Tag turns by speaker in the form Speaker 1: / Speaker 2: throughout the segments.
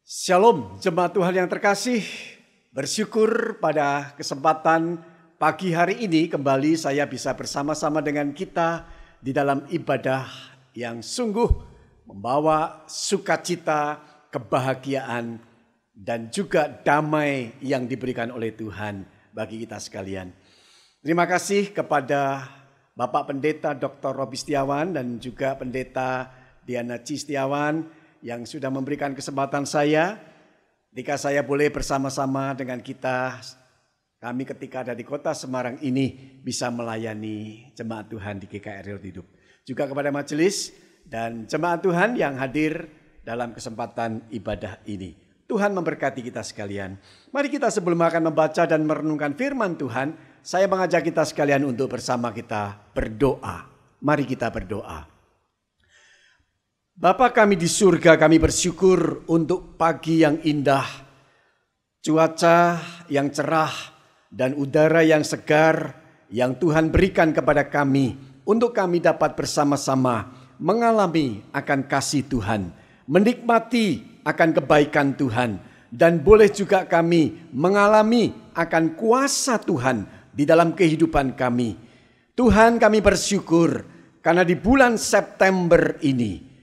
Speaker 1: Shalom jemaat Tuhan yang terkasih, bersyukur pada kesempatan pagi hari ini kembali saya bisa bersama-sama dengan kita di dalam ibadah yang sungguh membawa sukacita, kebahagiaan dan juga damai yang diberikan oleh Tuhan bagi kita sekalian. Terima kasih kepada Bapak Pendeta Dr. Robi Setiawan dan juga Pendeta Diana Cistiawan yang sudah memberikan kesempatan saya ketika saya boleh bersama-sama dengan kami ketika ada di kota Semarang ini bisa melayani jemaat Tuhan di GKR Real Hidup. Juga kepada majelis dan jemaat Tuhan yang hadir dalam kesempatan ibadah ini. Tuhan memberkati kita sekalian. Mari kita sebelum akan membaca dan merenungkan firman Tuhan, saya mengajak kita sekalian untuk bersama kita berdoa. Mari kita berdoa. Bapa kami di surga, kami bersyukur untuk pagi yang indah, cuaca yang cerah, dan udara yang segar yang Tuhan berikan kepada kami untuk kami dapat bersama-sama mengalami akan kasih Tuhan, menikmati akan kebaikan Tuhan, dan boleh juga kami mengalami akan kuasa Tuhan di dalam kehidupan kami. Tuhan, kami bersyukur karena di bulan September ini,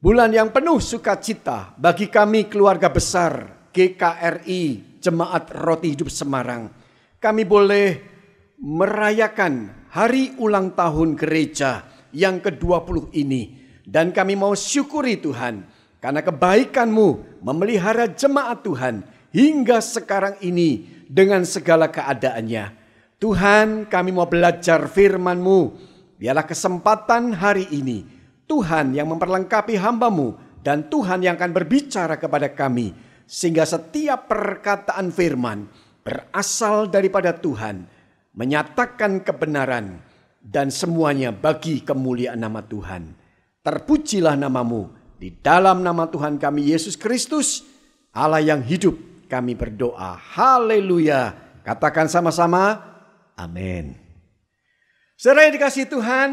Speaker 1: bulan yang penuh sukacita bagi kami keluarga besar GKRI Jemaat Roti Hidup Semarang. Kami boleh merayakan hari ulang tahun gereja yang ke-20 ini. Dan kami mau syukuri Tuhan karena kebaikan-Mu memelihara jemaat Tuhan hingga sekarang ini dengan segala keadaannya. Tuhan, kami mau belajar firman-Mu. Biarlah kesempatan hari ini Tuhan yang memperlengkapi hamba-Mu dan Tuhan yang akan berbicara kepada kami. Sehingga setiap perkataan firman berasal daripada Tuhan. Menyatakan kebenaran dan semuanya bagi kemuliaan nama Tuhan. Terpujilah nama-Mu. Di dalam nama Tuhan kami Yesus Kristus, Allah yang hidup, kami berdoa. Haleluya. Katakan sama-sama, amin. Saudara yang dikasihi Tuhan,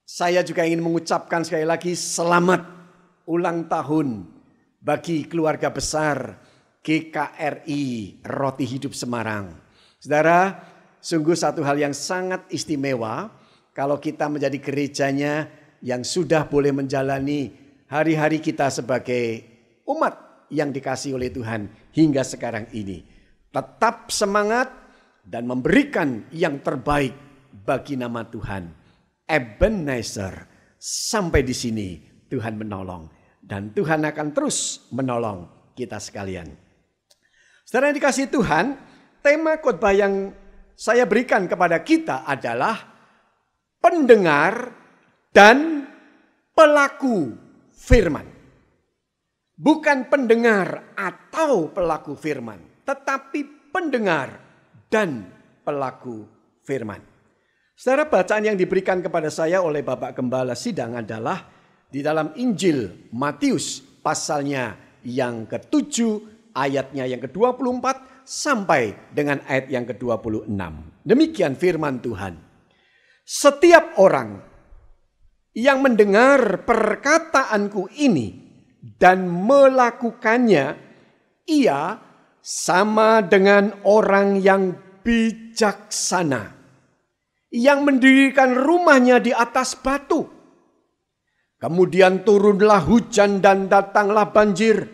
Speaker 1: saya juga ingin mengucapkan sekali lagi selamat ulang tahun bagi keluarga besar GKRI Roti Hidup Semarang. Saudara, sungguh satu hal yang sangat istimewa kalau kita menjadi gerejanya yang sudah boleh menjalani hari-hari kita sebagai umat yang dikasihi oleh Tuhan hingga sekarang ini. Tetap semangat dan memberikan yang terbaik bagi nama Tuhan. Ebenezer, sampai di sini Tuhan menolong dan Tuhan akan terus menolong kita sekalian. Saudara yang dikasihi Tuhan, tema khotbah yang saya berikan kepada kita adalah pendengar dan pelaku firman. Bukan pendengar atau pelaku firman, tetapi pendengar dan pelaku firman. Saudara, bacaan yang diberikan kepada saya oleh Bapak Gembala Sidang adalah di dalam Injil Matius pasalnya yang ke-7 ayatnya yang ke-24 sampai dengan ayat yang ke-26. Demikian firman Tuhan. Setiap orang yang mendengar perkataanku ini dan melakukannya, ia sama dengan orang yang bijaksana yang mendirikan rumahnya di atas batu. Kemudian turunlah hujan dan datanglah banjir.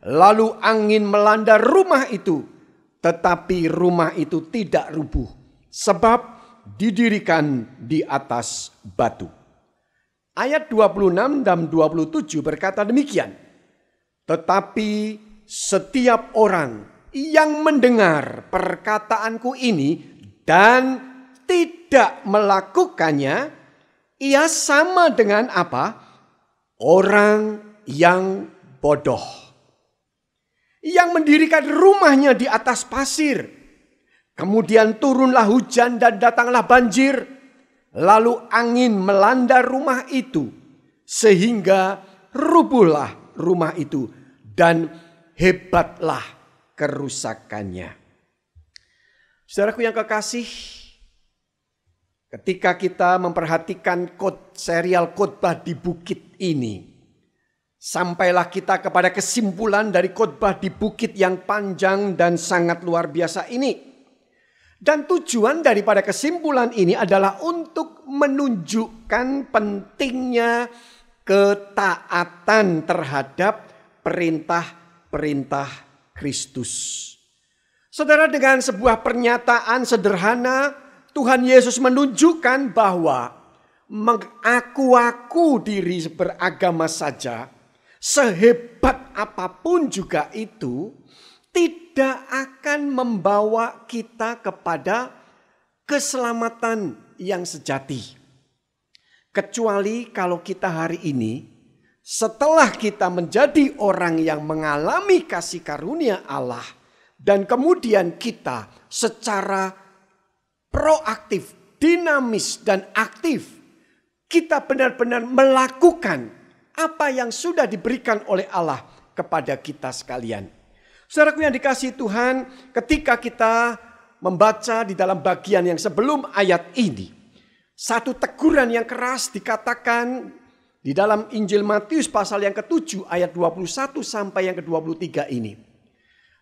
Speaker 1: Lalu angin melanda rumah itu. Tetapi rumah itu tidak rubuh. Sebab didirikan di atas batu. Ayat 26 dan 27 berkata demikian. Tetapi setiap orang yang mendengar perkataanku ini dan tidak melakukannya, ia sama dengan apa? Orang yang bodoh. Yang mendirikan rumahnya di atas pasir. Kemudian turunlah hujan dan datanglah banjir. Lalu angin melanda rumah itu. Sehingga rubuhlah rumah itu. Dan hebatlah kerusakannya. Saudaraku yang kekasih, ketika kita memperhatikan serial khotbah di bukit ini, Sampailah kita kepada kesimpulan dari khotbah di bukit yang panjang dan sangat luar biasa ini. Dan tujuan daripada kesimpulan ini adalah untuk menunjukkan pentingnya ketaatan terhadap perintah-perintah Kristus. Saudara, dengan sebuah pernyataan sederhana, Tuhan Yesus menunjukkan bahwa mengaku-aku diri beragama saja, sehebat apapun juga itu, tidak akan membawa kita kepada keselamatan yang sejati. Kecuali kalau kita hari ini, setelah kita menjadi orang yang mengalami kasih karunia Allah, dan kemudian kita secara proaktif, dinamis, dan aktif, kita benar-benar melakukan apa yang sudah diberikan oleh Allah kepada kita sekalian. Saudaraku yang dikasihi Tuhan, ketika kita membaca di dalam bagian yang sebelum ayat ini, satu teguran yang keras dikatakan di dalam Injil Matius pasal yang ke-7 ayat 21 sampai yang ke-23 ini.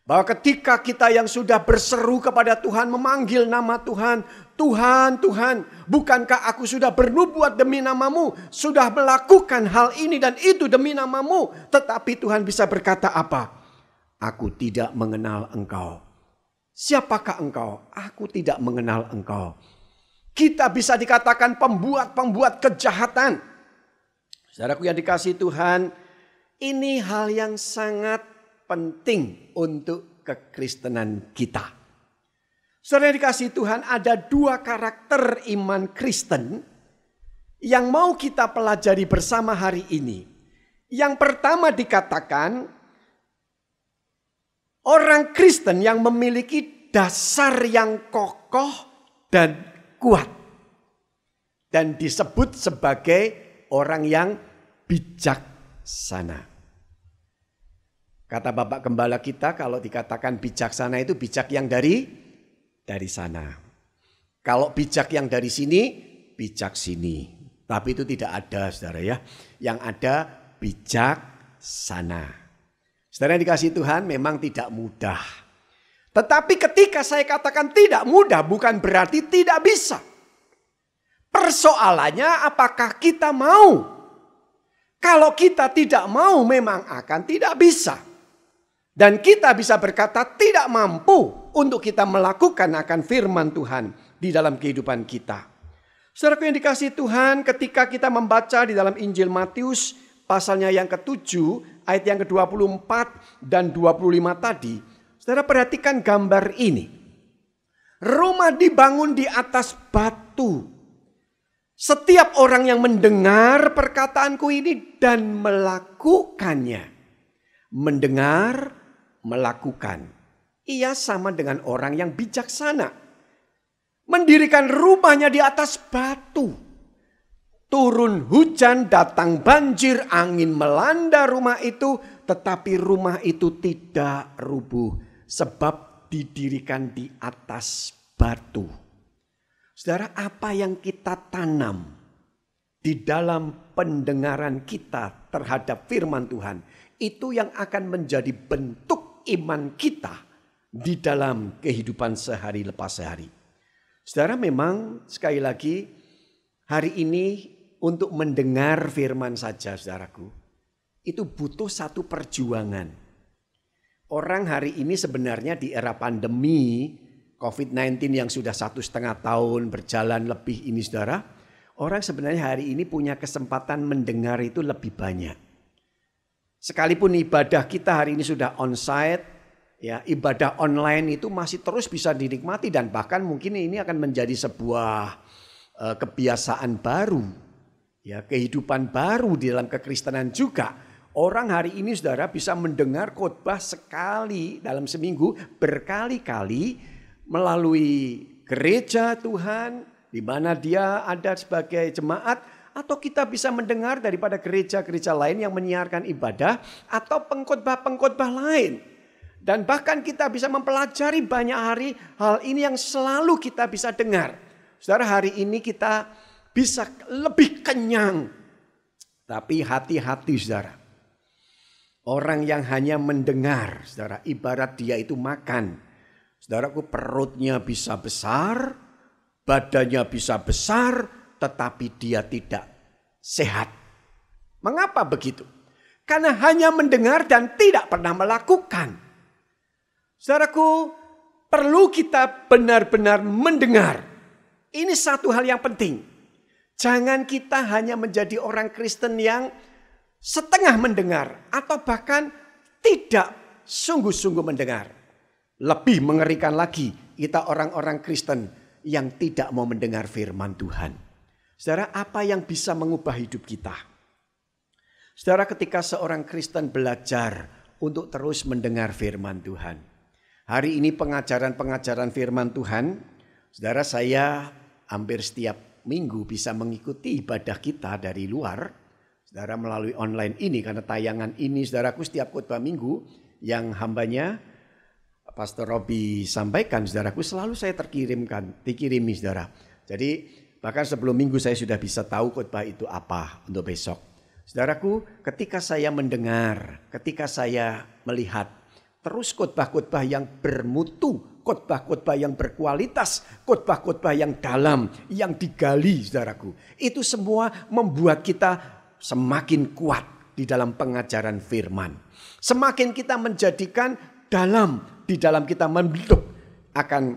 Speaker 1: Bahwa ketika kita yang sudah berseru kepada Tuhan, memanggil nama Tuhan, Tuhan, Tuhan, bukankah aku sudah bernubuat demi namamu, sudah melakukan hal ini dan itu demi namamu, tetapi Tuhan bisa berkata apa? Aku tidak mengenal engkau. Siapakah engkau? Aku tidak mengenal engkau. Kita bisa dikatakan pembuat kejahatan. Saudaraku yang dikasihi Tuhan, ini hal yang sangat penting untuk kekristenan kita. Saudara yang dikasihi Tuhan, ada dua karakter iman Kristen yang mau kita pelajari bersama hari ini. Yang pertama dikatakan, orang Kristen yang memiliki dasar yang kokoh dan kuat. Dan disebut sebagai orang yang bijaksana. Kata Bapak Gembala kita, kalau dikatakan bijaksana itu bijak yang dari sana. Kalau bijak yang dari sini, bijak sini. Tapi itu tidak ada, saudara ya. Yang ada bijaksana. Saudara yang dikasihi Tuhan, memang tidak mudah. Tetapi ketika saya katakan tidak mudah, bukan berarti tidak bisa. Persoalannya apakah kita mau? Kalau kita tidak mau, memang akan tidak bisa. Dan kita bisa berkata tidak mampu untuk kita melakukan akan firman Tuhan di dalam kehidupan kita. Saudaraku yang dikasihi Tuhan, ketika kita membaca di dalam Injil Matius pasalnya yang ke-7, ayat yang ke-24 dan 25 tadi. Saudara perhatikan gambar ini. Rumah dibangun di atas batu. Setiap orang yang mendengar perkataanku ini dan melakukannya. Mendengar, melakukan. Ia sama dengan orang yang bijaksana. Mendirikan rumahnya di atas batu. Turun hujan, datang banjir, angin melanda rumah itu. Tetapi rumah itu tidak rubuh. Sebab didirikan di atas batu. Saudara, apa yang kita tanam di dalam pendengaran kita terhadap firman Tuhan. Itu yang akan menjadi bentuk iman kita di dalam kehidupan sehari lepas sehari. Saudara, memang sekali lagi hari ini untuk mendengar firman saja, saudaraku, itu butuh satu perjuangan. Orang hari ini sebenarnya di era pandemi COVID-19 yang sudah 1,5 tahun berjalan lebih ini, saudara, orang sebenarnya hari ini punya kesempatan mendengar itu lebih banyak. Sekalipun ibadah kita hari ini sudah onsite, ya, ibadah online itu masih terus bisa dinikmati dan bahkan mungkin ini akan menjadi sebuah kebiasaan baru, ya, kehidupan baru di dalam kekristenan juga. Orang hari ini, saudara, bisa mendengar khotbah sekali dalam seminggu, berkali-kali melalui gereja Tuhan, di mana dia ada sebagai jemaat, atau kita bisa mendengar daripada gereja-gereja lain yang menyiarkan ibadah, atau pengkhotbah-pengkhotbah lain. Dan bahkan kita bisa mempelajari banyak hari hal ini yang selalu kita bisa dengar. Saudara, hari ini kita bisa lebih kenyang. Tapi hati-hati, saudara. Orang yang hanya mendengar, saudara, ibarat dia itu makan. Saudaraku, perutnya bisa besar, badannya bisa besar, tetapi dia tidak sehat. Mengapa begitu? Karena hanya mendengar dan tidak pernah melakukan. Saudaraku, perlu kita benar-benar mendengar. Ini satu hal yang penting. Jangan kita hanya menjadi orang Kristen yang setengah mendengar atau bahkan tidak sungguh-sungguh mendengar. Lebih mengerikan lagi, kita orang-orang Kristen yang tidak mau mendengar firman Tuhan. Saudara, apa yang bisa mengubah hidup kita? Saudara, ketika seorang Kristen belajar untuk terus mendengar firman Tuhan. Hari ini pengajaran-pengajaran firman Tuhan, saudara, saya hampir setiap minggu bisa mengikuti ibadah kita dari luar. Saudara, melalui online ini, karena tayangan ini, saudaraku, setiap khotbah minggu yang hambanya Pastor Robi sampaikan, saudaraku, selalu saya dikirimi, saudara. Jadi bahkan sebelum minggu saya sudah bisa tahu khotbah itu apa untuk besok. Saudaraku, ketika saya mendengar, ketika saya melihat terus khotbah-khotbah yang bermutu, khotbah-khotbah yang berkualitas, khotbah-khotbah yang dalam, yang digali, saudaraku. Itu semua membuat kita semakin kuat di dalam pengajaran firman. Semakin kita menjadikan di dalam kita membentuk akan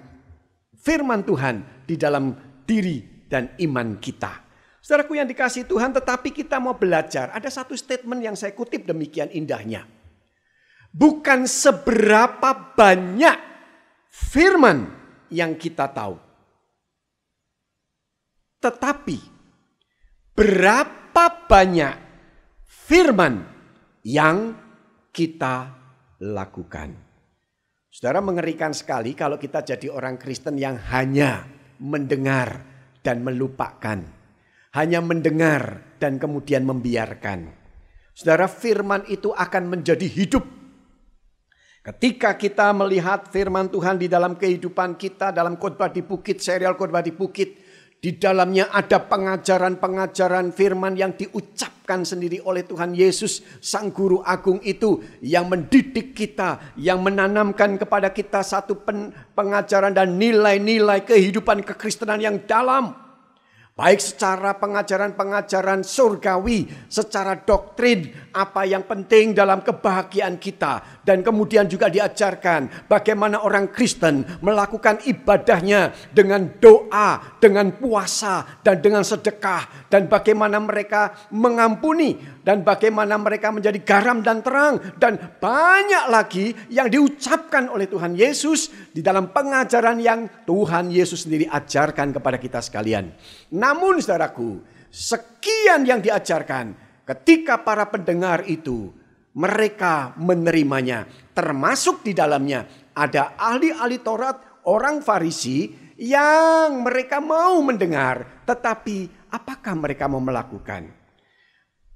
Speaker 1: firman Tuhan di dalam diri dan iman kita. Saudaraku yang dikasihi Tuhan, tetapi kita mau belajar. Ada satu statement yang saya kutip demikian indahnya. Bukan seberapa banyak firman yang kita tahu, tetapi berapa banyak firman yang kita lakukan. Saudara, mengerikan sekali kalau kita jadi orang Kristen yang hanya mendengar dan melupakan. Hanya mendengar dan kemudian membiarkan. Saudara, firman itu akan menjadi hidup. Ketika kita melihat firman Tuhan di dalam kehidupan kita, dalam khotbah di bukit, serial khotbah di bukit, di dalamnya ada pengajaran-pengajaran firman yang diucapkan sendiri oleh Tuhan Yesus, Sang Guru Agung itu, yang mendidik kita, yang menanamkan kepada kita satu pengajaran dan nilai-nilai kehidupan kekristenan yang dalam. Baik secara pengajaran-pengajaran surgawi, secara doktrin, apa yang penting dalam kebahagiaan kita. Dan kemudian juga diajarkan bagaimana orang Kristen melakukan ibadahnya dengan doa, dengan puasa, dan dengan sedekah. Dan bagaimana mereka mengampuni, dan bagaimana mereka menjadi garam dan terang. Dan banyak lagi yang diucapkan oleh Tuhan Yesus di dalam pengajaran yang Tuhan Yesus sendiri ajarkan kepada kita sekalian. Namun saudaraku, sekian yang diajarkan, ketika para pendengar itu mereka menerimanya, termasuk di dalamnya ada ahli-ahli Taurat, orang Farisi yang mereka mau mendengar, tetapi apakah mereka mau melakukan?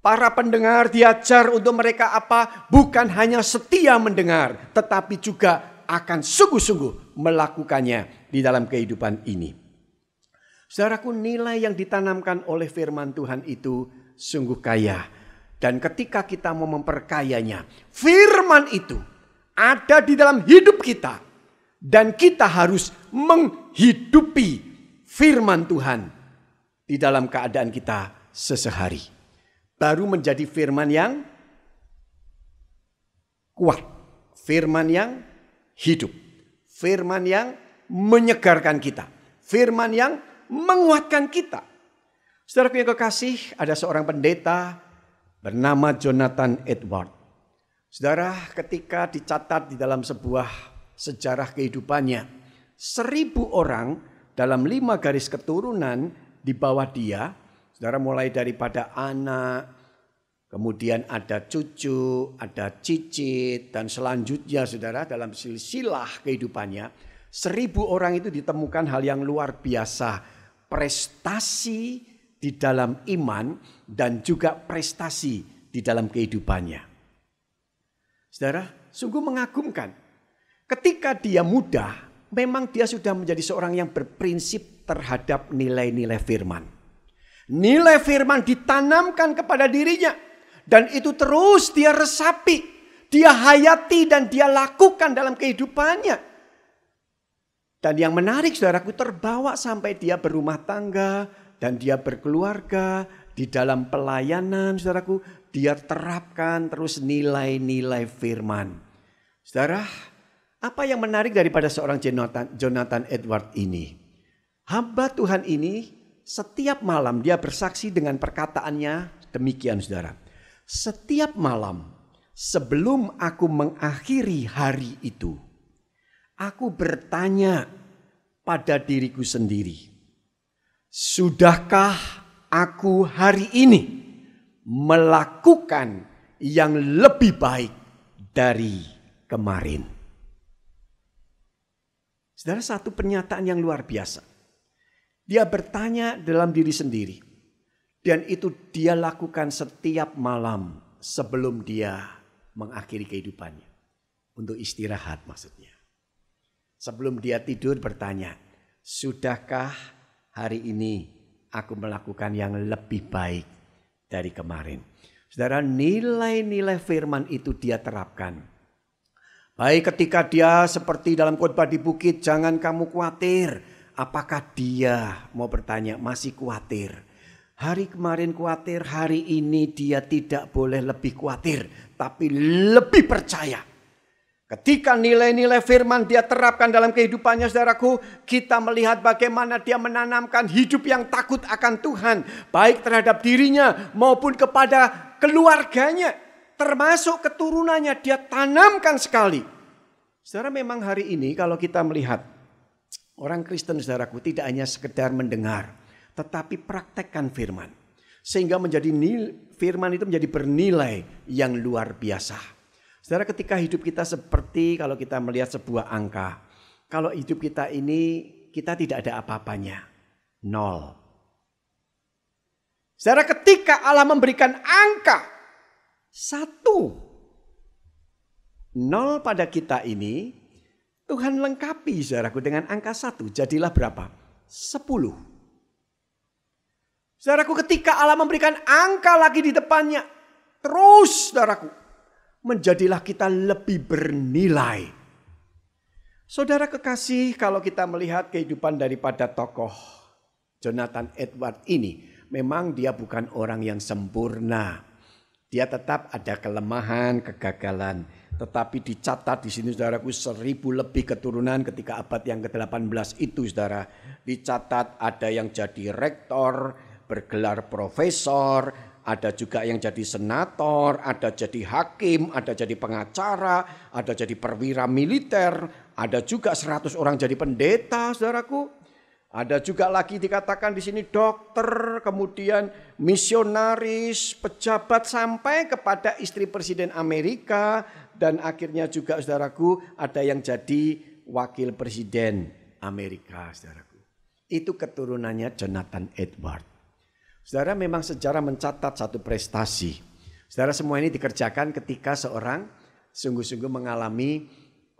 Speaker 1: Para pendengar diajar untuk mereka apa? Bukan hanya setia mendengar, tetapi juga akan sungguh-sungguh melakukannya di dalam kehidupan ini. Saudaraku, nilai yang ditanamkan oleh firman Tuhan itu sungguh kaya. Dan ketika kita mau memperkayanya, firman itu ada di dalam hidup kita. Dan kita harus menghidupi firman Tuhan di dalam keadaan kita sehari-hari. Baru menjadi firman yang kuat. Firman yang hidup. Firman yang menyegarkan kita. Firman yang menguatkan kita. Saudaraku yang kekasih, ada seorang pendeta bernama Jonathan Edward. Saudara, ketika dicatat di dalam sebuah sejarah kehidupannya, 1000 orang dalam 5 garis keturunan di bawah dia. Saudara, mulai daripada anak, kemudian ada cucu, ada cicit, dan selanjutnya saudara dalam silsilah kehidupannya, 1000 orang itu ditemukan hal yang luar biasa. Prestasi di dalam iman dan juga prestasi di dalam kehidupannya. Saudara, sungguh mengagumkan. Ketika dia muda, memang dia sudah menjadi seorang yang berprinsip terhadap nilai-nilai firman. Nilai firman ditanamkan kepada dirinya. Dan itu terus dia resapi. dia hayati dan dia lakukan dalam kehidupannya. Dan yang menarik saudaraku, terbawa sampai dia berumah tangga dan dia berkeluarga. Di dalam pelayanan saudaraku, dia terapkan terus nilai-nilai firman. Saudara, apa yang menarik daripada seorang Jonathan Edwards ini? Hamba Tuhan ini setiap malam dia bersaksi dengan perkataannya demikian saudara. Setiap malam sebelum aku mengakhiri hari itu, aku bertanya pada diriku sendiri, sudahkah aku hari ini melakukan yang lebih baik dari kemarin? Saudara, satu pernyataan yang luar biasa. Dia bertanya dalam diri sendiri. Dan itu dia lakukan setiap malam sebelum dia mengakhiri kehidupannya. Untuk istirahat maksudnya. Sebelum dia tidur bertanya, sudahkah hari ini aku melakukan yang lebih baik dari kemarin? Saudara, nilai-nilai firman itu dia terapkan. Baik ketika dia seperti dalam khotbah di bukit, jangan kamu khawatir. Apakah dia mau bertanya masih khawatir? Hari kemarin khawatir, hari ini dia tidak boleh lebih khawatir. Tapi lebih percaya. Ketika nilai-nilai firman dia terapkan dalam kehidupannya saudaraku, kita melihat bagaimana dia menanamkan hidup yang takut akan Tuhan. Baik terhadap dirinya maupun kepada keluarganya. Termasuk keturunannya dia tanamkan sekali. Saudara, memang hari ini kalau kita melihat orang Kristen saudaraku tidak hanya sekedar mendengar. Tetapi praktekkan firman. Sehingga firman itu menjadi bernilai yang luar biasa. Saudara, ketika hidup kita seperti kalau kita melihat sebuah angka. Kalau hidup kita ini kita tidak ada apa-apanya. 0. Saudara, ketika Allah memberikan angka 1. 0 pada kita ini. Tuhan lengkapi saudaraku dengan angka 1. Jadilah berapa? 10. Saudaraku, ketika Allah memberikan angka lagi di depannya. Terus saudaraku. Menjadilah kita lebih bernilai. Saudara kekasih, kalau kita melihat kehidupan daripada tokoh Jonathan Edwards ini. Memang dia bukan orang yang sempurna. Dia tetap ada kelemahan, kegagalan. Tetapi dicatat di sini saudaraku 1000 lebih keturunan ketika abad yang ke-18 itu saudara. Dicatat ada yang jadi rektor, bergelar profesor, ada juga yang jadi senator, ada jadi hakim, ada jadi pengacara, ada jadi perwira militer, ada juga 100 orang jadi pendeta saudaraku. Ada juga lagi dikatakan di sini dokter, kemudian misionaris, pejabat sampai kepada istri Presiden Amerika. Dan akhirnya juga saudaraku ada yang jadi wakil presiden Amerika saudaraku. Itu keturunannya Jonathan Edwards. Saudara, memang sejarah mencatat satu prestasi. Saudara, semua ini dikerjakan ketika seorang sungguh-sungguh mengalami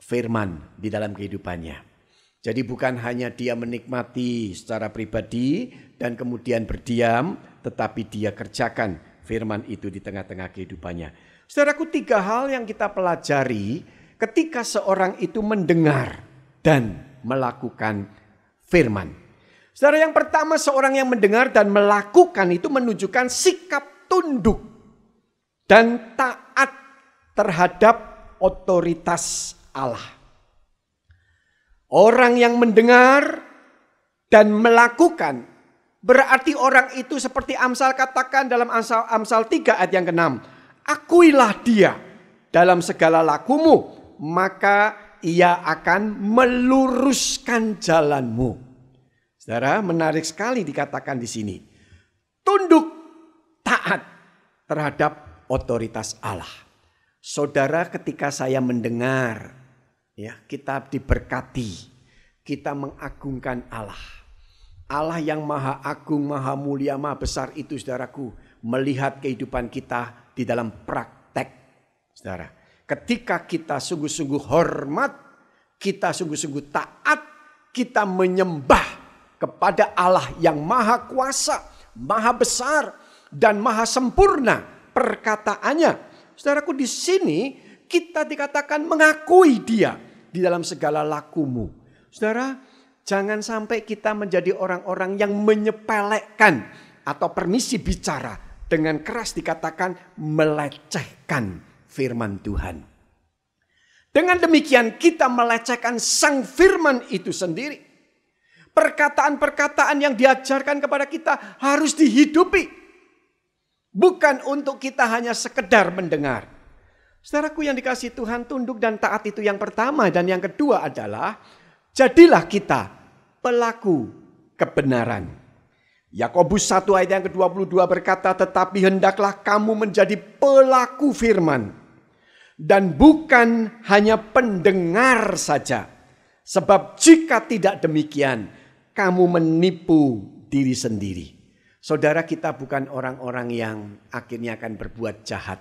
Speaker 1: firman di dalam kehidupannya. Jadi bukan hanya dia menikmati secara pribadi dan kemudian berdiam. Tetapi dia kerjakan firman itu di tengah-tengah kehidupannya. Saudaraku, 3 hal yang kita pelajari ketika seorang itu mendengar dan melakukan firman. Saudara, yang pertama seorang yang mendengar dan melakukan itu menunjukkan sikap tunduk dan taat terhadap otoritas Allah. Orang yang mendengar dan melakukan berarti orang itu seperti Amsal katakan dalam Amsal 3 ayat yang ke-6. Akuilah dia dalam segala lakumu, maka ia akan meluruskan jalanmu. Saudara, menarik sekali dikatakan di sini. Tunduk, taat terhadap otoritas Allah. Saudara, ketika saya mendengar, ya, kita diberkati, kita mengagungkan Allah. Allah yang maha agung, maha mulia, maha besar itu saudaraku, melihat kehidupan kita di dalam praktek, saudara. Ketika kita sungguh-sungguh hormat, kita sungguh-sungguh taat, kita menyembah kepada Allah yang maha kuasa, maha besar, dan maha sempurna perkataannya. Saudaraku, di sini Kita dikatakan mengakui dia di dalam segala lakumu. Saudara, jangan sampai kita menjadi orang-orang yang menyepelekan atau permisi bicara dengan keras dikatakan melecehkan firman Tuhan. Dengan demikian kita melecehkan sang firman itu sendiri. Perkataan-perkataan yang diajarkan kepada kita harus dihidupi. Bukan untuk kita hanya sekedar mendengar. Saudaraku yang dikasihi Tuhan, tunduk dan taat itu yang pertama. Dan yang kedua adalah jadilah kita pelaku kebenaran. Yakobus 1 ayat yang ke-22 berkata, tetapi hendaklah kamu menjadi pelaku firman. Dan bukan hanya pendengar saja. Sebab jika tidak demikian, kamu menipu diri sendiri. Saudara, kita bukan orang-orang yang akhirnya akan berbuat jahat.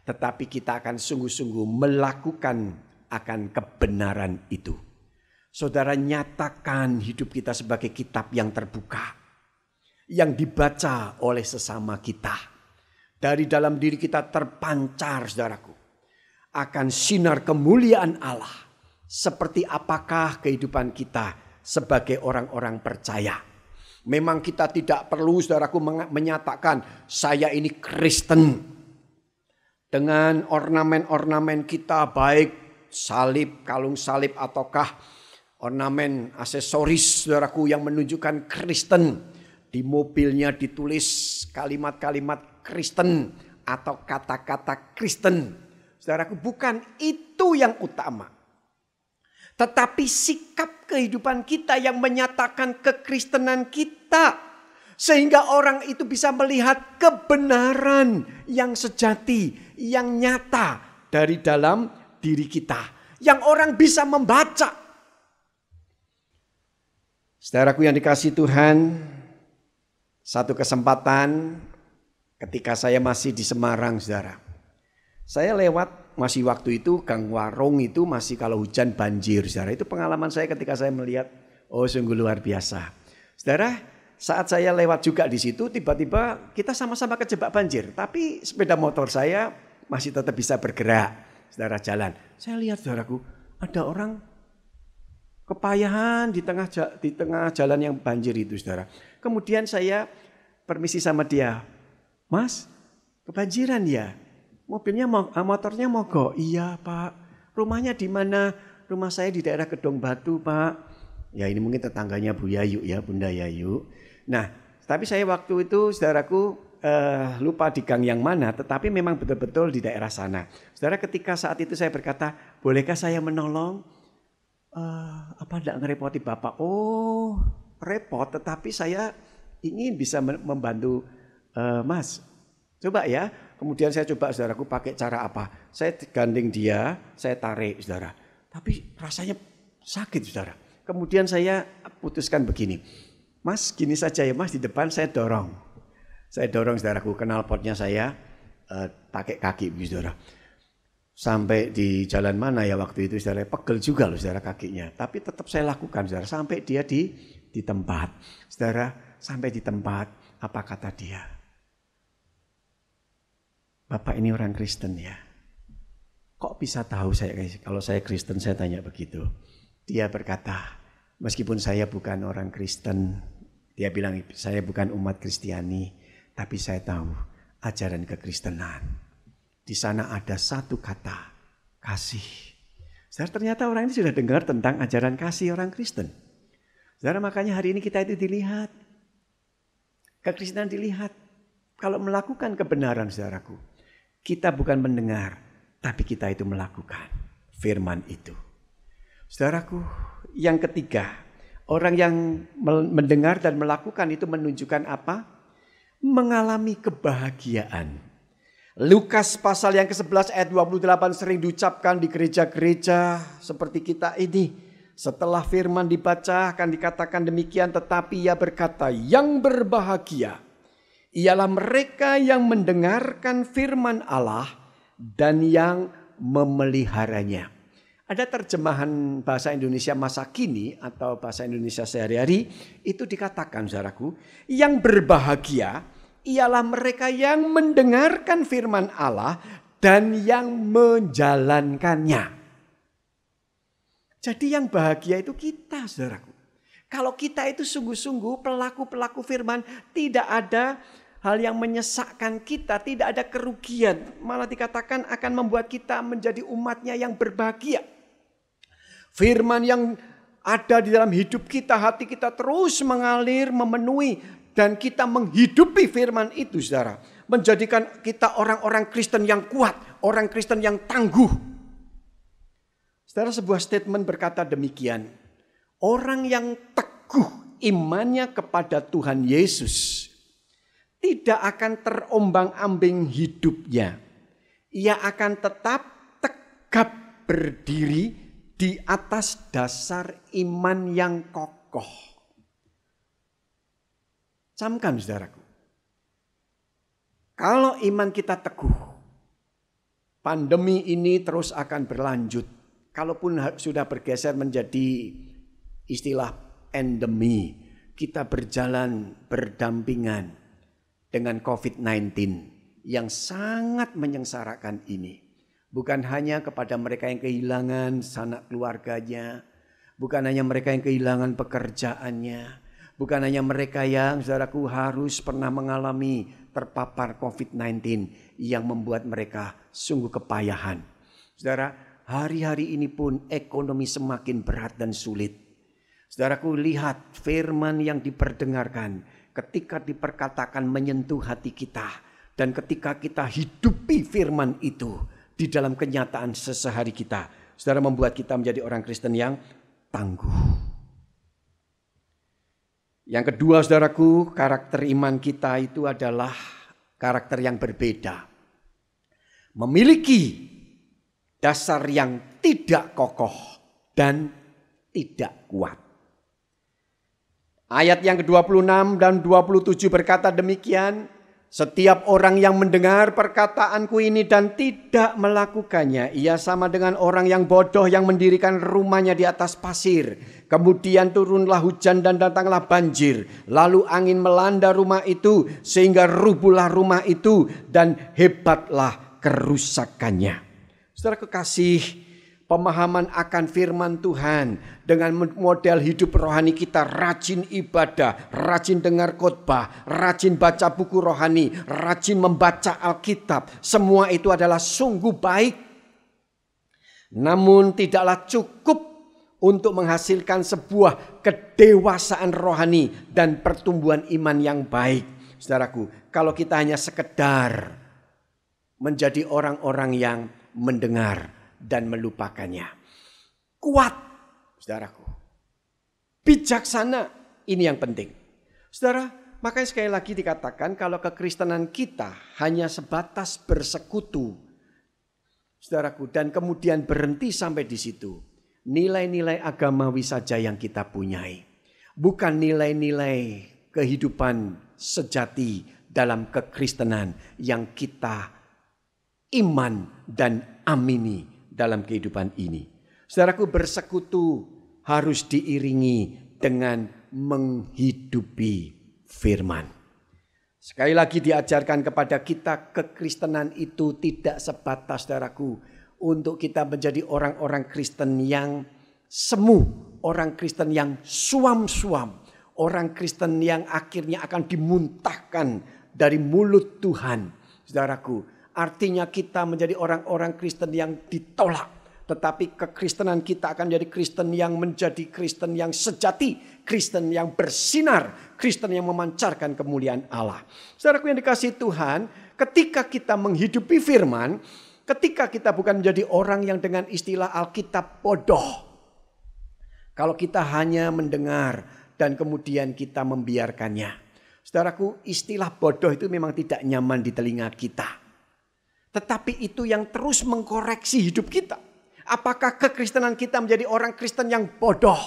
Speaker 1: Tetapi kita akan sungguh-sungguh melakukan akan kebenaran itu. Saudara, nyatakan hidup kita sebagai kitab yang terbuka. Yang dibaca oleh sesama kita. Dari dalam diri kita terpancar, saudaraku, akan sinar kemuliaan Allah. Seperti apakah kehidupan kita sebagai orang-orang percaya. Memang kita tidak perlu, saudaraku, menyatakan saya ini Kristen. Dengan ornamen-ornamen kita, baik salib, kalung salib, ataukah ornamen aksesoris, saudaraku, yang menunjukkan Kristen. Di mobilnya ditulis kalimat-kalimat Kristen atau kata-kata Kristen. Saudaraku, bukan itu yang utama. Tetapi sikap kehidupan kita yang menyatakan kekristenan kita. Sehingga orang itu bisa melihat kebenaran yang sejati, yang nyata dari dalam diri kita. Yang orang bisa membaca. Saudaraku yang dikasihi Tuhan, satu kesempatan ketika saya masih di Semarang, saudara. Saya lewat, masih waktu itu Gang Warung itu masih kalau hujan banjir, saudara. Itu pengalaman saya ketika saya melihat, oh sungguh luar biasa. Saudara, saat saya lewat juga di situ, tiba-tiba kita sama-sama kejebak banjir. Tapi sepeda motor saya masih tetap bisa bergerak, saudara, jalan. Saya lihat, saudaraku, ada orang kepayahan di tengah jalan yang banjir itu, saudara. Kemudian saya permisi sama dia. Mas, kebanjiran ya? Mobilnya, motornya mogok? Iya, Pak. Rumahnya di mana? Rumah saya di daerah Gedong Batu, Pak. Ya, ini mungkin tetangganya Bu Yayu ya, Bunda Yayu. Nah, tapi saya waktu itu, saudaraku, lupa di gang yang mana, tetapi memang betul-betul di daerah sana. Saudara, ketika saat itu saya berkata, bolehkah saya menolong? Apa enggak ngerepoti Bapak? Oh, repot, tetapi saya ingin bisa membantu Mas. Coba ya. Kemudian saya coba, saudaraku, pakai cara apa? Saya gandeng dia, saya tarik, saudara. Tapi rasanya sakit, saudara. Kemudian saya putuskan begini. Mas, gini saja ya Mas, di depan saya dorong. Saya dorong, saudaraku, knalpotnya saya pakai kaki, saudara. Sampai di jalan mana ya waktu itu, saudara, pegel juga loh, saudara, kakinya. Tapi tetap saya lakukan, saudara, sampai dia di tempat. Saudara, sampai di tempat, apa kata dia? Bapak ini orang Kristen ya. Kok bisa tahu saya kalau saya Kristen? Saya tanya begitu. Dia berkata, meskipun saya bukan orang Kristen, dia bilang saya bukan umat Kristiani, tapi saya tahu ajaran kekristenan. Di sana ada satu kata, kasih. Saudara, ternyata orang ini sudah dengar tentang ajaran kasih orang Kristen. Saudara, makanya hari ini kita itu dilihat. Kekristenan dilihat. Kalau melakukan kebenaran, saudaraku, kita bukan mendengar, tapi kita itu melakukan firman itu. Saudaraku, yang ketiga, orang yang mendengar dan melakukan itu menunjukkan apa? Mengalami kebahagiaan. Lukas pasal yang ke-11 ayat 28 sering diucapkan di gereja-gereja seperti kita ini. Setelah firman dibaca akan dikatakan demikian, tetapi ia berkata, yang berbahagia ialah mereka yang mendengarkan firman Allah dan yang memeliharanya. Ada terjemahan bahasa Indonesia masa kini atau bahasa Indonesia sehari-hari itu dikatakan, saudaraku, yang berbahagia ialah mereka yang mendengarkan firman Allah dan yang menjalankannya. Jadi yang bahagia itu kita, saudaraku. Kalau kita itu sungguh-sungguh pelaku-pelaku firman, tidak ada hal yang menyesakkan kita, tidak ada kerugian. Malah dikatakan akan membuat kita menjadi umatnya yang berbahagia. Firman yang ada di dalam hidup kita, hati kita terus mengalir, memenuhi. Dan kita menghidupi firman itu, saudara. Menjadikan kita orang-orang Kristen yang kuat, orang Kristen yang tangguh. Saudara, sebuah statement berkata demikian. Orang yang teguh imannya kepada Tuhan Yesus tidak akan terombang-ambing hidupnya. Ia akan tetap tegap berdiri di atas dasar iman yang kokoh. Camkan, saudaraku. Kalau iman kita teguh, pandemi ini terus akan berlanjut. Kalaupun sudah bergeser menjadi istilah endemi, kita berjalan berdampingan dengan COVID-19 yang sangat menyengsarakan ini. Bukan hanya kepada mereka yang kehilangan sanak keluarganya, bukan hanya mereka yang kehilangan pekerjaannya, bukan hanya mereka yang, saudaraku, harus pernah mengalami terpapar COVID-19 yang membuat mereka sungguh kepayahan. Saudara, hari-hari ini pun ekonomi semakin berat dan sulit. Saudaraku, lihat firman yang diperdengarkan ketika diperkatakan menyentuh hati kita. Dan ketika kita hidupi firman itu di dalam kenyataan sehari kita. Saudara, membuat kita menjadi orang Kristen yang tangguh. Yang kedua, saudaraku, karakter iman kita itu adalah karakter yang berbeda. Memiliki dasar yang tidak kokoh dan tidak kuat. Ayat yang ke-26 dan 27 berkata demikian. Setiap orang yang mendengar perkataanku ini dan tidak melakukannya, ia sama dengan orang yang bodoh yang mendirikan rumahnya di atas pasir. Kemudian turunlah hujan dan datanglah banjir. Lalu angin melanda rumah itu sehingga rubuhlah rumah itu dan hebatlah kerusakannya. Saudara kekasih, pemahaman akan firman Tuhan dengan model hidup rohani kita, rajin ibadah, rajin dengar khotbah, rajin baca buku rohani, rajin membaca Alkitab. Semua itu adalah sungguh baik. Namun tidaklah cukup untuk menghasilkan sebuah kedewasaan rohani dan pertumbuhan iman yang baik. Saudaraku, kalau kita hanya sekedar menjadi orang-orang yang mendengar dan melupakannya. Kuat, saudaraku. Bijaksana, ini yang penting. Saudara, makanya sekali lagi dikatakan kalau kekristenan kita hanya sebatas bersekutu, saudaraku, dan kemudian berhenti sampai di situ. Nilai-nilai agamawi saja yang kita punyai. Bukan nilai-nilai kehidupan sejati dalam kekristenan yang kita iman dan amini dalam kehidupan ini. Saudaraku, bersekutu harus diiringi dengan menghidupi firman. Sekali lagi diajarkan kepada kita, kekristenan itu tidak sebatas, saudaraku, untuk kita menjadi orang-orang Kristen yang semu, orang Kristen yang suam-suam, orang Kristen yang akhirnya akan dimuntahkan dari mulut Tuhan. Saudaraku, artinya kita menjadi orang-orang Kristen yang ditolak. Tetapi kekristenan kita akan menjadi Kristen yang sejati. Kristen yang bersinar. Kristen yang memancarkan kemuliaan Allah. Saudaraku yang dikasihi Tuhan, ketika kita menghidupi firman, ketika kita bukan menjadi orang yang dengan istilah Alkitab bodoh. Kalau kita hanya mendengar dan kemudian kita membiarkannya. Saudaraku, istilah bodoh itu memang tidak nyaman di telinga kita. Tetapi itu yang terus mengkoreksi hidup kita. Apakah kekristenan kita menjadi orang Kristen yang bodoh,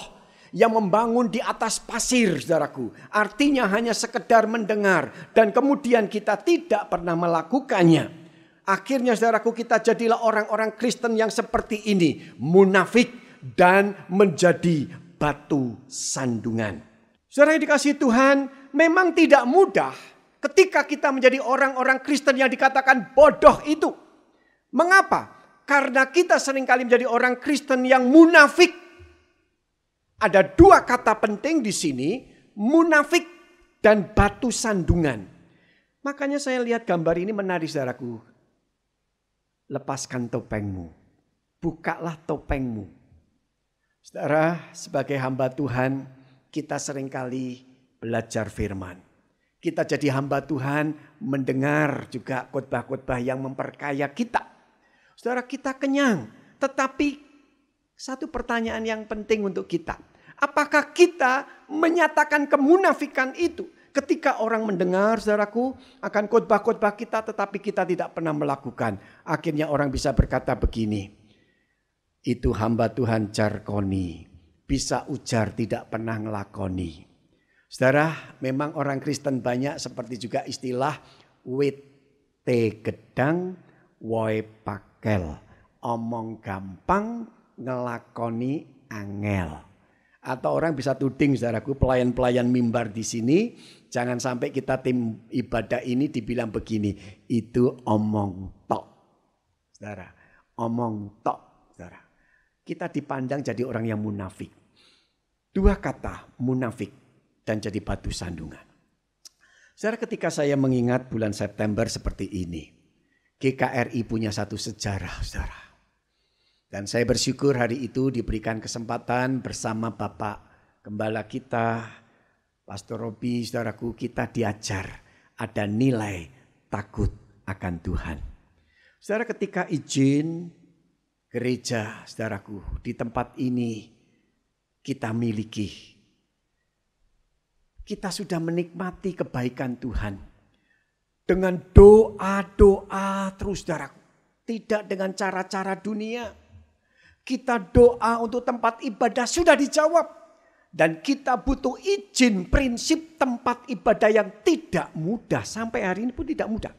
Speaker 1: yang membangun di atas pasir, saudaraku? Artinya hanya sekedar mendengar dan kemudian kita tidak pernah melakukannya. Akhirnya, saudaraku, kita jadilah orang-orang Kristen yang seperti ini, munafik dan menjadi batu sandungan. Saudara yang dikasihi Tuhan, memang tidak mudah ketika kita menjadi orang-orang Kristen yang dikatakan bodoh itu. Mengapa? Karena kita seringkali menjadi orang Kristen yang munafik. Ada dua kata penting di sini, munafik dan batu sandungan. Makanya saya lihat gambar ini menarik saudaraku. Lepaskan topengmu, bukalah topengmu. Saudara, sebagai hamba Tuhan, kita seringkali belajar firman. Kita jadi hamba Tuhan mendengar juga khotbah-khotbah yang memperkaya kita. Saudara, kita kenyang. Tetapi satu pertanyaan yang penting untuk kita. Apakah kita menyatakan kemunafikan itu ketika orang mendengar, saudaraku, akan khotbah-khotbah kita tetapi kita tidak pernah melakukan. Akhirnya orang bisa berkata begini, itu hamba Tuhan jarkoni, bisa ujar tidak pernah ngelakoni. Saudara, memang orang Kristen banyak seperti juga istilah wite gedang, woe pakel, omong gampang, ngelakoni angel. Atau orang bisa tuding, saudaraku, pelayan-pelayan mimbar di sini, jangan sampai kita tim ibadah ini dibilang begini, itu omong tok. Saudara, omong tok, saudara. Kita dipandang jadi orang yang munafik. Dua kata, munafik dan jadi batu sandungan. Saudara, ketika saya mengingat bulan September seperti ini, GKRI punya satu sejarah, saudara. Dan saya bersyukur hari itu diberikan kesempatan bersama Bapak Gembala kita, Pastor Robi, saudaraku, kita diajar ada nilai takut akan Tuhan. Saudara, ketika izin gereja, saudaraku, di tempat ini kita miliki. Kita sudah menikmati kebaikan Tuhan. Dengan doa-doa terus, saudaraku. Tidak dengan cara-cara dunia. Kita doa untuk tempat ibadah sudah dijawab. Dan kita butuh izin prinsip tempat ibadah yang tidak mudah. Sampai hari ini pun tidak mudah.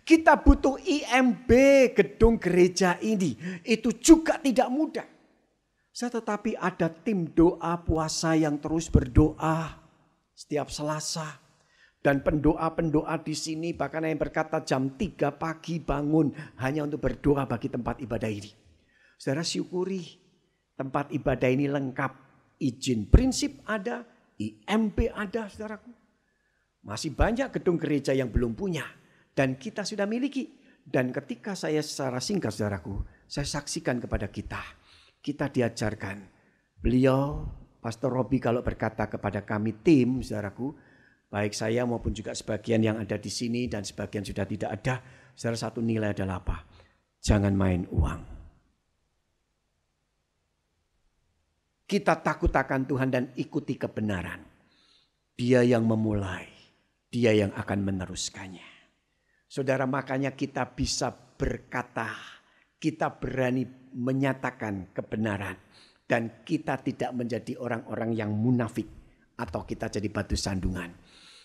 Speaker 1: Kita butuh IMB gedung gereja ini. Itu juga tidak mudah. Tetapi ada tim doa puasa yang terus berdoa setiap Selasa. Dan pendoa-pendoa di sini bahkan yang berkata jam 3 pagi bangun hanya untuk berdoa bagi tempat ibadah ini. Saudara, syukuri tempat ibadah ini lengkap. Izin prinsip ada, IMB ada, saudaraku. Masih banyak gedung gereja yang belum punya. Dan kita sudah miliki. Dan ketika saya secara singkat, saudaraku, saya saksikan kepada kita. Kita diajarkan. Beliau, Pastor Robi kalau berkata kepada kami tim, saudaraku. Baik saya maupun juga sebagian yang ada di sini dan sebagian sudah tidak ada. Saudara, satu nilai adalah apa? Jangan main uang. Kita takut akan Tuhan dan ikuti kebenaran. Dia yang memulai, dia yang akan meneruskannya. Saudara, makanya kita bisa berkata, kita berani menyatakan kebenaran. Dan kita tidak menjadi orang-orang yang munafik atau kita jadi batu sandungan.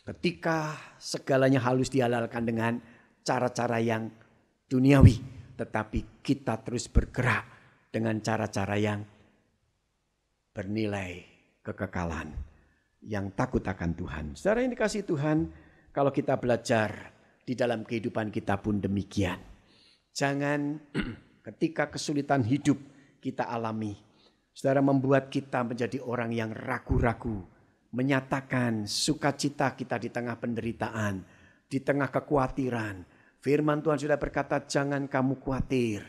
Speaker 1: Ketika segalanya halus dihalalkan dengan cara-cara yang duniawi. Tetapi kita terus bergerak dengan cara-cara yang bernilai kekekalan, yang takut akan Tuhan. Saudara yang dikasihi Tuhan, kalau kita belajar di dalam kehidupan kita pun demikian. Jangan ketika kesulitan hidup kita alami, saudara, membuat kita menjadi orang yang ragu-ragu, menyatakan sukacita kita di tengah penderitaan, di tengah kekhawatiran. Firman Tuhan sudah berkata, jangan kamu khawatir.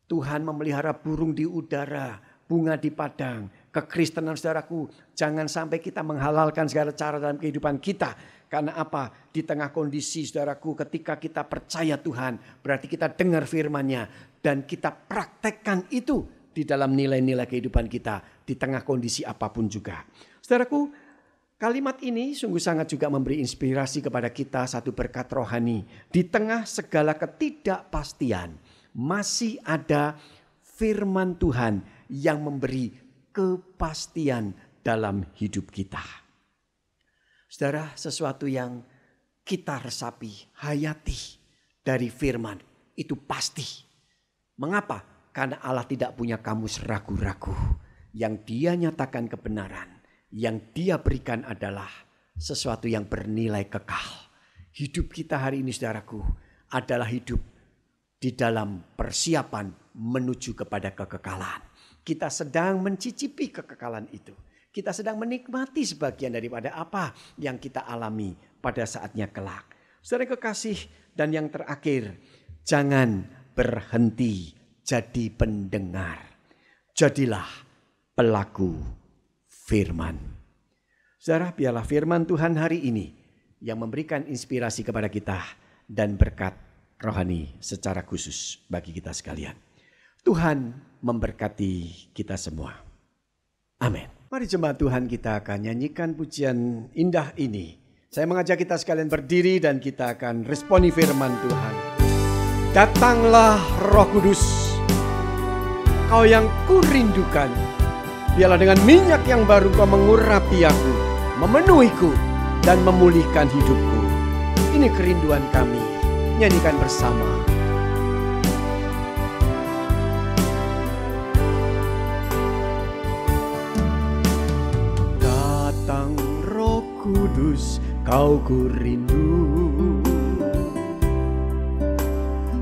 Speaker 1: Tuhan memelihara burung di udara, bunga di padang. Kekristenan, saudaraku, jangan sampai kita menghalalkan segala cara dalam kehidupan kita. Karena apa? Di tengah kondisi, saudaraku, ketika kita percaya Tuhan, berarti kita dengar firman-Nya dan kita praktekkan itu di dalam nilai-nilai kehidupan kita di tengah kondisi apapun juga. Saudaraku, kalimat ini sungguh sangat juga memberi inspirasi kepada kita, satu berkat rohani. Di tengah segala ketidakpastian, masih ada firman Tuhan yang memberi kepastian dalam hidup kita. Saudara, sesuatu yang kita resapi, hayati dari firman itu pasti. Mengapa? Karena Allah tidak punya kamus ragu-ragu. Yang dia nyatakan kebenaran, yang dia berikan adalah sesuatu yang bernilai kekal. Hidup kita hari ini, saudaraku, adalah hidup di dalam persiapan menuju kepada kekekalan. Kita sedang mencicipi kekekalan itu. Kita sedang menikmati sebagian daripada apa yang kita alami pada saatnya kelak. Saudara kekasih, dan yang terakhir, jangan berhenti jadi pendengar. Jadilah pelaku firman. Saudara, biarlah firman Tuhan hari ini yang memberikan inspirasi kepada kita dan berkat rohani secara khusus bagi kita sekalian. Tuhan memberkati kita semua. Amin. Mari jemaat Tuhan, kita akan nyanyikan pujian indah ini. Saya mengajak kita sekalian berdiri dan kita akan responi firman Tuhan. Datanglah Roh Kudus, Kau yang kurindukan. Biarlah dengan minyak yang baru Kau mengurapi aku, memenuhiku dan memulihkan hidupku. Ini kerinduan kami. Nyanyikan bersama. Datang Roh Kudus, Kau kurindu.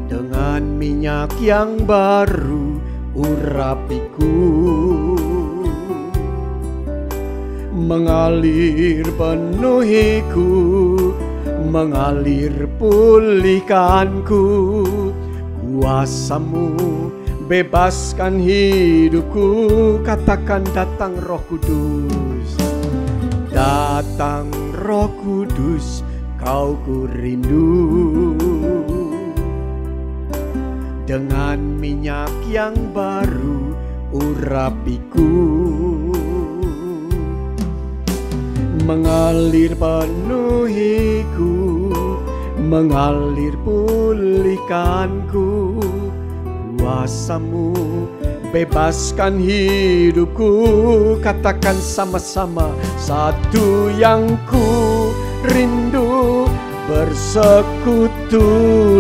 Speaker 1: Dengan minyak yang baru urapiku, mengalir penuhiku, mengalir pulihkanku. Kuasa-Mu bebaskan hidupku. Katakan, datang Roh Kudus. Datang Roh Kudus, Kau kurindu. Dengan minyak yang baru urapiku, mengalir penuhiku, mengalir pulihkanku. Kuasa-Mu bebaskan hidupku. Katakan sama-sama, satu yang ku rindu, bersekutu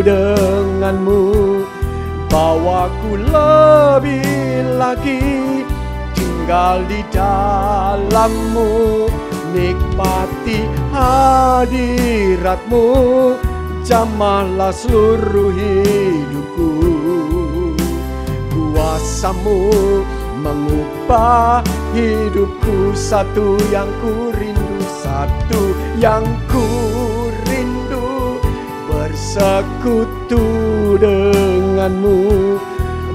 Speaker 1: denganmu. Bawaku lebih lagi tinggal di dalam-Mu, nikmati hadirat-Mu, jamahlah seluruh hidupku. Kuasa-Mu mengubah hidupku, satu yang ku rindu, satu yang ku rindu, bersekutu denganmu.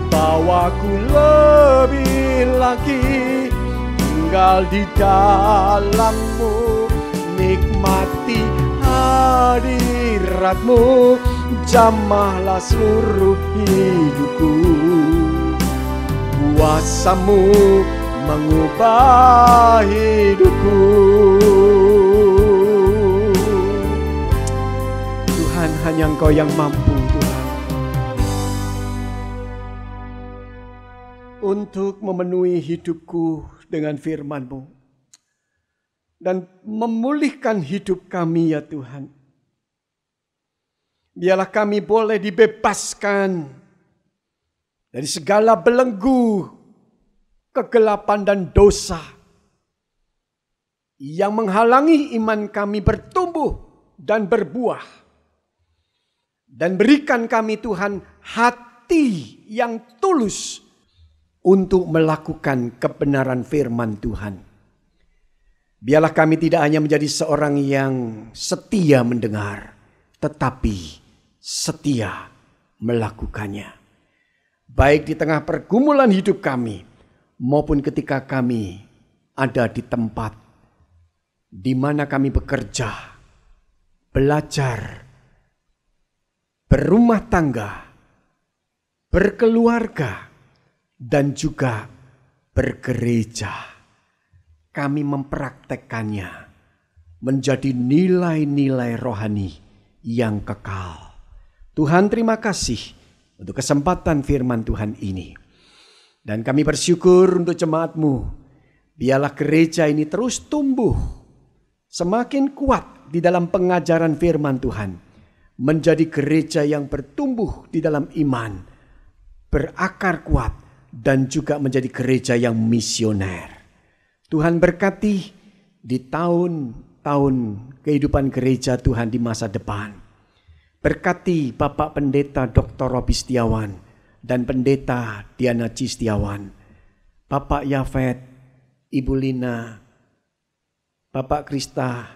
Speaker 1: Bawaku lebih lagi tinggal di dalam-Mu, nikmati hadirat-Mu, jamahlah seluruh hidupku. Kuasa-Mu mengubah hidupku. Tuhan, hanya Engkau yang mampu, Tuhan, untuk memenuhi hidupku dengan firman-Mu dan memulihkan hidup kami, ya Tuhan. Biarlah kami boleh dibebaskan dari segala belenggu, kegelapan dan dosa yang menghalangi iman kami bertumbuh dan berbuah. Dan berikan kami, Tuhan, hati yang tulus untuk melakukan kebenaran firman Tuhan. Biarlah kami tidak hanya menjadi seorang yang setia mendengar, tetapi setia melakukannya. Baik di tengah pergumulan hidup kami, maupun ketika kami ada di tempat di mana kami bekerja, belajar, berumah tangga, berkeluarga, dan juga bergereja. Kami mempraktekkannya menjadi nilai-nilai rohani yang kekal. Tuhan, terima kasih untuk kesempatan firman Tuhan ini. Dan kami bersyukur untuk jemaat-Mu. Biarlah gereja ini terus tumbuh, semakin kuat di dalam pengajaran firman Tuhan. Menjadi gereja yang bertumbuh di dalam iman, berakar kuat, dan juga menjadi gereja yang misioner. Tuhan berkati di tahun-tahun kehidupan gereja Tuhan di masa depan. Berkati Bapak Pendeta Dr. Robi Setiawan dan Pendeta Diana Cistiawan, Bapak Yafet, Ibu Lina, Bapak Krista,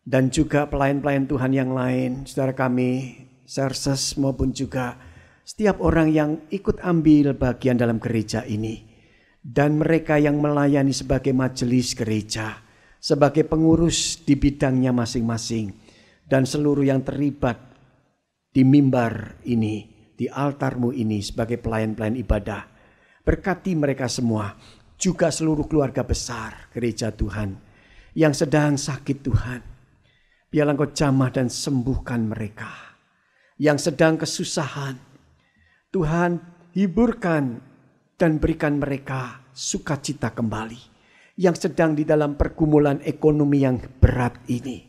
Speaker 1: dan juga pelayan-pelayan Tuhan yang lain, saudara kami, Serses maupun juga setiap orang yang ikut ambil bagian dalam gereja ini. Dan mereka yang melayani sebagai majelis gereja, sebagai pengurus di bidangnya masing-masing, dan seluruh yang terlibat di mimbar ini, di altarmu ini sebagai pelayan-pelayan ibadah. Berkati mereka semua, juga seluruh keluarga besar gereja Tuhan yang sedang sakit Tuhan. Biarlah Engkau jamah dan sembuhkan mereka. Yang sedang kesusahan, Tuhan hiburkan dan berikan mereka sukacita kembali. Yang sedang di dalam pergumulan ekonomi yang berat ini,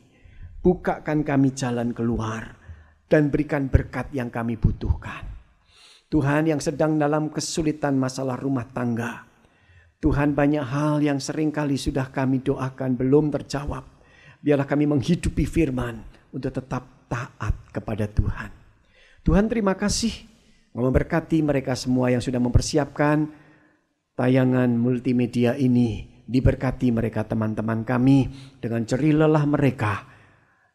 Speaker 1: bukakan kami jalan keluar dan berikan berkat yang kami butuhkan. Tuhan, yang sedang dalam kesulitan masalah rumah tangga, Tuhan, banyak hal yang seringkali sudah kami doakan belum terjawab. Biarlah kami menghidupi firman untuk tetap taat kepada Tuhan. Tuhan, terima kasih memberkati mereka semua yang sudah mempersiapkan tayangan multimedia ini. Diberkati mereka teman-teman kami dengan jerih lelah mereka.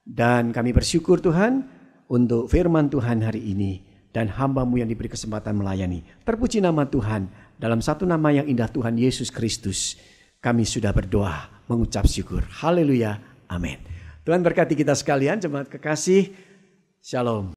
Speaker 1: Dan kami bersyukur Tuhan untuk firman Tuhan hari ini dan hamba-Mu yang diberi kesempatan melayani. Terpuji nama Tuhan, dalam satu nama yang indah, Tuhan Yesus Kristus, kami sudah berdoa mengucap syukur. Haleluya, amin. Tuhan berkati kita sekalian, jemaat kekasih. Shalom.